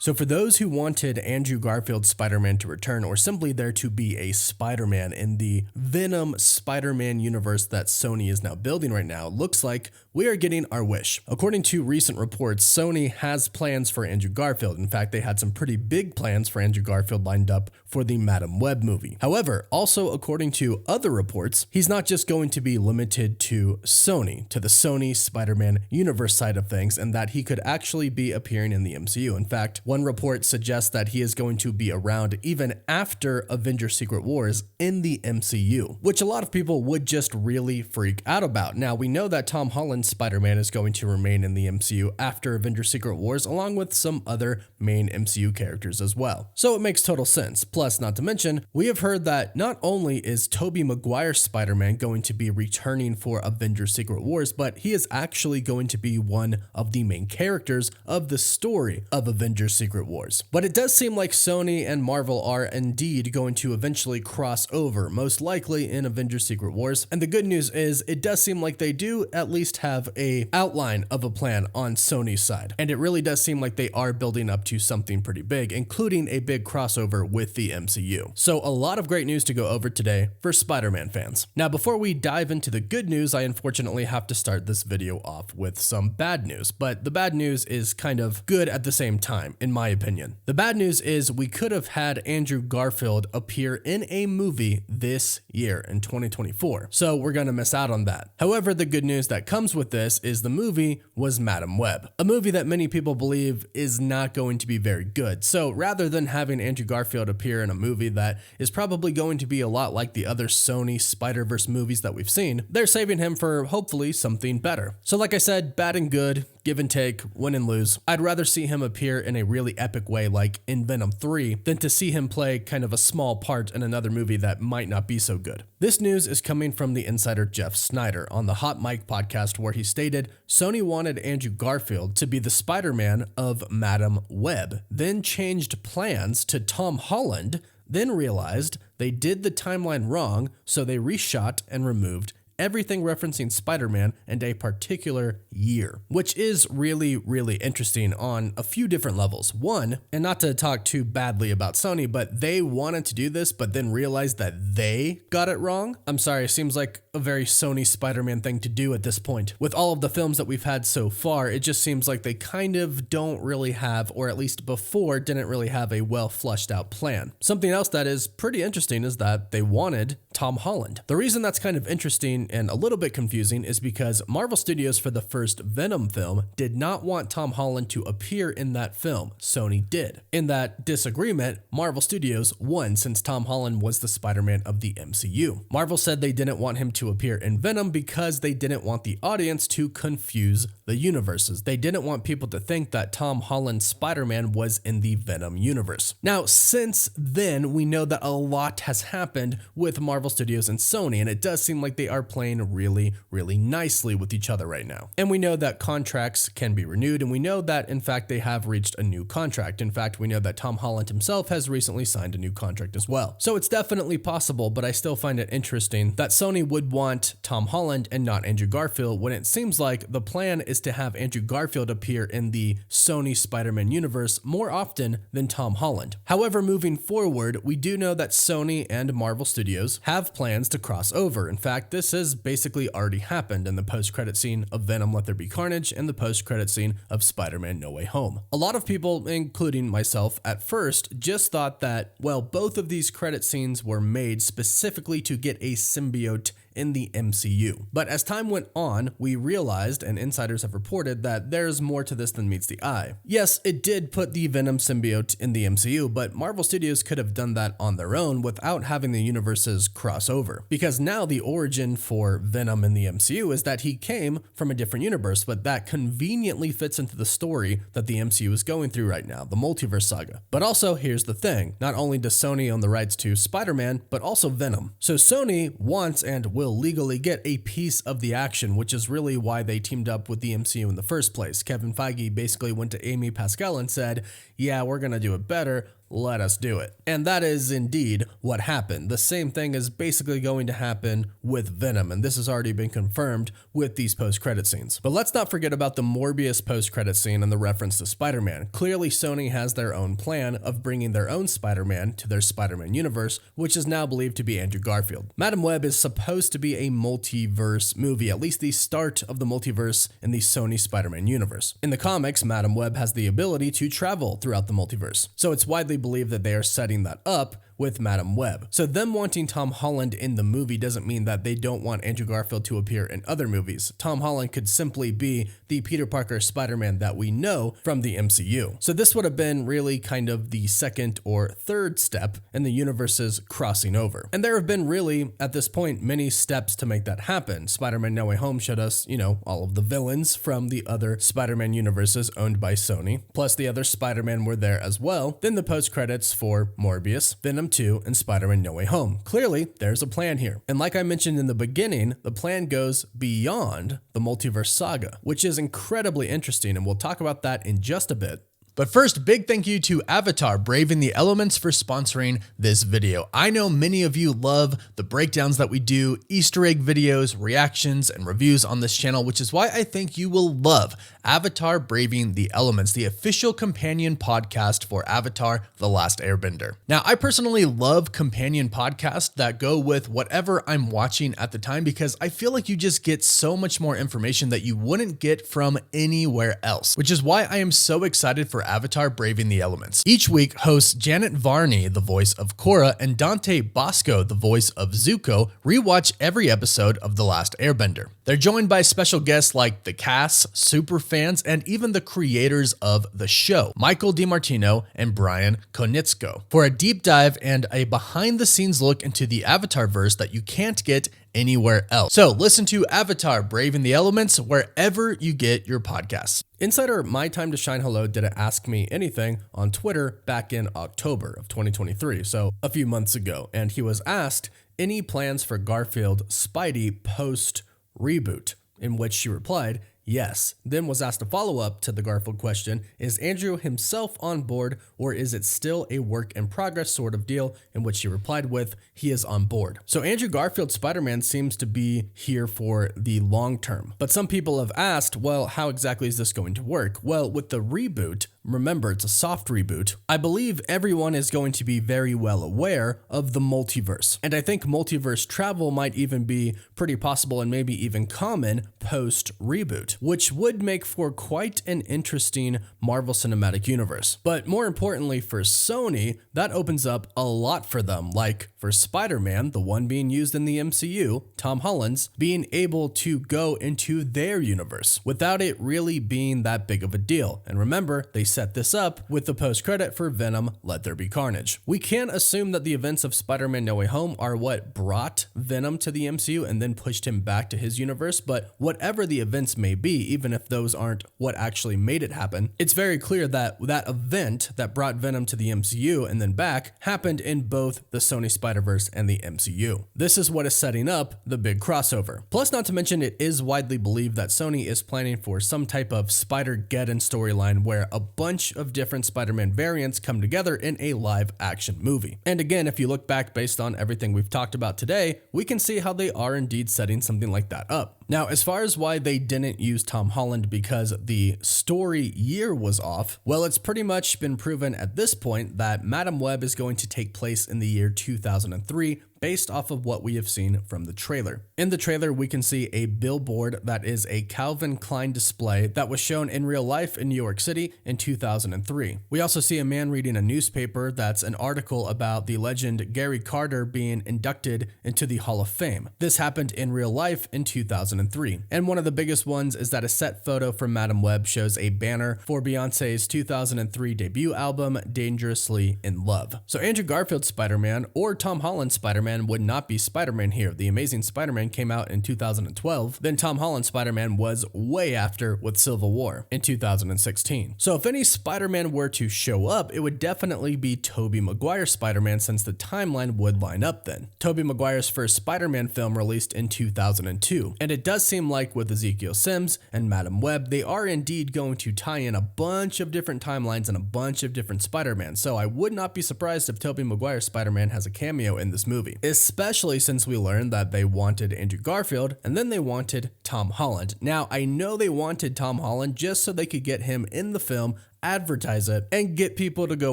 So for those who wanted Andrew Garfield's Spider-Man to return, or simply there to be a Spider-Man in the Venom Spider-Man universe that Sony is now building right now, looks like we are getting our wish. According to recent reports, Sony has plans for Andrew Garfield. In fact, they had some pretty big plans for Andrew Garfield lined up for the Madam Web movie. However, also according to other reports, he's not just going to be limited to Sony, to the Sony Spider-Man universe side of things, and that he could actually be appearing in the MCU. In fact, one report suggests that he is going to be around even after Avengers Secret Wars in the MCU, which a lot of people would just really freak out about. Now, we know that Tom Holland's Spider-Man is going to remain in the MCU after Avengers Secret Wars, along with some other main MCU characters as well. So it makes total sense. Plus, not to mention, we have heard that not only is Tobey Maguire's Spider-Man going to be returning for Avengers Secret Wars, but he is actually going to be one of the main characters of the story of Avengers Secret Wars. But it does seem like Sony and Marvel are indeed going to eventually cross over, most likely in Avengers Secret Wars. And the good news is it does seem like they do at least have a outline of a plan on Sony's side. And it really does seem like they are building up to something pretty big, including a big crossover with the MCU. So a lot of great news to go over today for Spider-Man fans. Now, before we dive into the good news, I unfortunately have to start this video off with some bad news, but the bad news is kind of good at the same time, in my opinion. The bad news is we could have had Andrew Garfield appear in a movie this year in 2024, so we're gonna miss out on that. However, the good news that comes with this is the movie was Madam Web, a movie that many people believe is not going to be very good. So rather than having Andrew Garfield appear in a movie that is probably going to be a lot like the other Sony Spider-Verse movies that we've seen, they're saving him for hopefully something better. So like I said, bad and good, give and take, win and lose. I'd rather see him appear in a really epic way like in Venom 3 than to see him play kind of a small part in another movie that might not be so good. This news is coming from the insider Jeff Snyder on the Hot Mic podcast, where he stated Sony wanted Andrew Garfield to be the Spider-Man of Madam Web, then changed plans to Tom Holland, then realized they did the timeline wrong, so they reshot and removed everything referencing Spider-Man and a particular year, which is really, really interesting on a few different levels. One, and not to talk too badly about Sony, but they wanted to do this, but then realized that they got it wrong. I'm sorry, it seems like a very Sony Spider-Man thing to do at this point. With all of the films that we've had so far, it just seems like they kind of don't really have, or at least before, didn't really have a well flushed out plan. Something else that is pretty interesting is that they wanted Tom Holland. The reason that's kind of interesting and a little bit confusing is because Marvel Studios for the first Venom film did not want Tom Holland to appear in that film. Sony did. In that disagreement, Marvel Studios won since Tom Holland was the Spider-Man of the MCU. Marvel said they didn't want him to appear in Venom because they didn't want the audience to confuse the universes. They didn't want people to think that Tom Holland's Spider-Man was in the Venom universe. Now, since then, we know that a lot has happened with Marvel Studios and Sony, and it does seem like they are playing really, really nicely with each other right now. And we know that contracts can be renewed, and we know that, in fact, they have reached a new contract. In fact, we know that Tom Holland himself has recently signed a new contract as well. So it's definitely possible, but I still find it interesting that Sony would want Tom Holland and not Andrew Garfield when it seems like the plan is to have Andrew Garfield appear in the Sony Spider-Man universe more often than Tom Holland. However, moving forward, we do know that Sony and Marvel Studios have plans to cross over. In fact, this has basically already happened in the post-credit scene of Venom Let There Be Carnage and the post-credit scene of Spider-Man No Way Home. A lot of people, including myself at first, just thought that, well, both of these credit scenes were made specifically to get a symbiote in the MCU. But as time went on, we realized, and insiders have reported, that there's more to this than meets the eye. Yes, it did put the Venom symbiote in the MCU, but Marvel Studios could have done that on their own without having the universes cross over. Because now the origin for Venom in the MCU is that he came from a different universe, but that conveniently fits into the story that the MCU is going through right now, the multiverse saga. But also, here's the thing, not only does Sony own the rights to Spider-Man, but also Venom. So Sony wants and will legally get a piece of the action, which is really why they teamed up with the MCU in the first place. Kevin Feige basically went to Amy Pascal and said, yeah, we're gonna do it better. let us do it. And that is indeed what happened. The same thing is basically going to happen with Venom, and this has already been confirmed with these post-credit scenes. But let's not forget about the Morbius post-credit scene and the reference to Spider-Man. Clearly, Sony has their own plan of bringing their own Spider-Man to their Spider-Man universe, which is now believed to be Andrew Garfield. Madam Web is supposed to be a multiverse movie, at least the start of the multiverse in the Sony Spider-Man universe. In the comics, Madam Web has the ability to travel throughout the multiverse, so it's widely believed that they are setting that up with Madam Web. So them wanting Tom Holland in the movie doesn't mean that they don't want Andrew Garfield to appear in other movies. Tom Holland could simply be the Peter Parker Spider-Man that we know from the MCU. So this would have been really kind of the second or third step in the universes crossing over. And there have been really, at this point, many steps to make that happen. Spider-Man No Way Home showed us, all of the villains from the other Spider-Man universes owned by Sony, plus the other Spider-Man were there as well. Then the post-credits for Morbius, Venom 2, and Spider-Man No Way Home. Clearly, there's a plan here. And like I mentioned in the beginning, the plan goes beyond the multiverse saga, which is incredibly interesting, and we'll talk about that in just a bit. But first, big thank you to Avatar Braving the Elements for sponsoring this video. I know many of you love the breakdowns that we do, Easter egg videos, reactions, and reviews on this channel, which is why I think you will love Avatar Braving the Elements, the official companion podcast for Avatar: The Last Airbender. Now, I personally love companion podcasts that go with whatever I'm watching at the time because I feel like you just get so much more information that you wouldn't get from anywhere else, which is why I am so excited for Avatar Braving the Elements. Each week, hosts Janet Varney, the voice of Korra, and Dante Bosco, the voice of Zuko, rewatch every episode of The Last Airbender. They're joined by special guests like the cast, super fans, and even the creators of the show, Michael DiMartino and Brian Konietzko, for a deep dive and a behind-the-scenes look into the Avatar verse that you can't get anywhere else. So listen to Avatar Braving the Elements wherever you get your podcasts. Insider My Time to Shine Hello didn't ask me anything on Twitter back in October of 2023, so a few months ago, and he was asked any plans for Garfield Spidey post reboot, in which she replied, yes. Then was asked a follow-up to the Garfield question, is Andrew himself on board or is it still a work in progress sort of deal, in which she replied with, he is on board. So Andrew Garfield Spider-Man seems to be here for the long term. But some people have asked, well, how exactly is this going to work? Well, with the reboot, remember it's a soft reboot, I believe everyone is going to be very well aware of the multiverse. And I think multiverse travel might even be pretty possible and maybe even common post reboot, which would make for quite an interesting Marvel Cinematic Universe. But more importantly for Sony, that opens up a lot for them, like for Spider-Man, the one being used in the MCU, Tom Holland's, being able to go into their universe without it really being that big of a deal. And remember, they set this up with the post-credit for Venom, Let There Be Carnage. We can assume that the events of Spider-Man No Way Home are what brought Venom to the MCU and then pushed him back to his universe, but whatever the events may be, even if those aren't what actually made it happen, it's very clear that that event that brought Venom to the MCU and then back happened in both the Sony Spider-Verse and the MCU. This is what is setting up the big crossover. Plus, not to mention, it is widely believed that Sony is planning for some type of Spider-Geddon storyline where a bunch of different Spider-Man variants come together in a live-action movie. And again, if you look back based on everything we've talked about today, we can see how they are indeed setting something like that up. Now, as far as why they didn't use Tom Holland because the story year was off, well, it's pretty much been proven at this point that Madam Web is going to take place in the year 2003, based off of what we have seen from the trailer. In the trailer, we can see a billboard that is a Calvin Klein display that was shown in real life in New York City in 2003. We also see a man reading a newspaper that's an article about the legend Gary Carter being inducted into the Hall of Fame. This happened in real life in 2003. And one of the biggest ones is that a set photo from Madam Web shows a banner for Beyonce's 2003 debut album, Dangerously in Love. So Andrew Garfield's Spider-Man or Tom Holland's Spider-Man Spider-Man would not be Spider-Man here. The Amazing Spider-Man came out in 2012, then Tom Holland's Spider-Man was way after with Civil War in 2016. So if any Spider-Man were to show up, it would definitely be Tobey Maguire's Spider-Man since the timeline would line up then. Tobey Maguire's first Spider-Man film released in 2002, and it does seem like with Ezekiel Sims and Madam Web, they are indeed going to tie in a bunch of different timelines and a bunch of different Spider-Man, so I would not be surprised if Tobey Maguire's Spider-Man has a cameo in this movie, especially since we learned that they wanted Andrew Garfield and then they wanted Tom Holland. Now, I know they wanted Tom Holland just so they could get him in the film, advertise it, and get people to go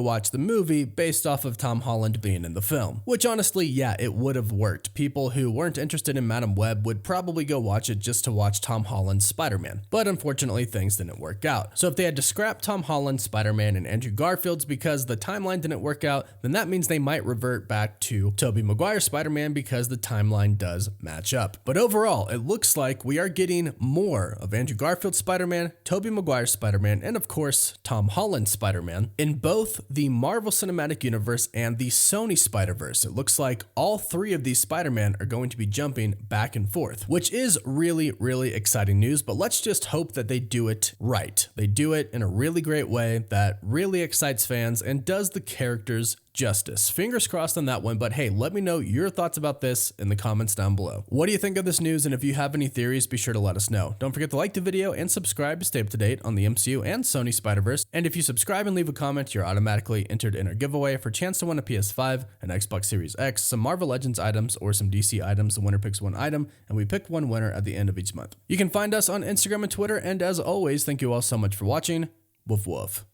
watch the movie based off of Tom Holland being in the film. Which honestly, yeah, it would have worked. People who weren't interested in Madam Web would probably go watch it just to watch Tom Holland's Spider-Man. But unfortunately, things didn't work out. So if they had to scrap Tom Holland's Spider-Man and Andrew Garfield's because the timeline didn't work out, then that means they might revert back to Tobey Maguire's Spider-Man because the timeline does match up. But overall, it looks like we are getting more of Andrew Garfield's Spider-Man, Tobey Maguire's Spider-Man, and of course, Tom Holland's Spider-Man in both the Marvel Cinematic Universe and the Sony Spider-Verse. It looks like all three of these Spider-Man are going to be jumping back and forth, which is really, really exciting news, but let's just hope that they do it right. They do it in a really great way that really excites fans and does the characters justice. Fingers crossed on that one, but hey, let me know your thoughts about this in the comments down below. What do you think of this news? And if you have any theories, be sure to let us know. Don't forget to like the video and subscribe to stay up to date on the MCU and Sony Spider-Verse. And if you subscribe and leave a comment, you're automatically entered in our giveaway for a chance to win a PS5, an Xbox Series X, some Marvel Legends items, or some DC items. The winner picks one item, and we pick one winner at the end of each month. You can find us on Instagram and Twitter, and as always, thank you all so much for watching. Woof woof.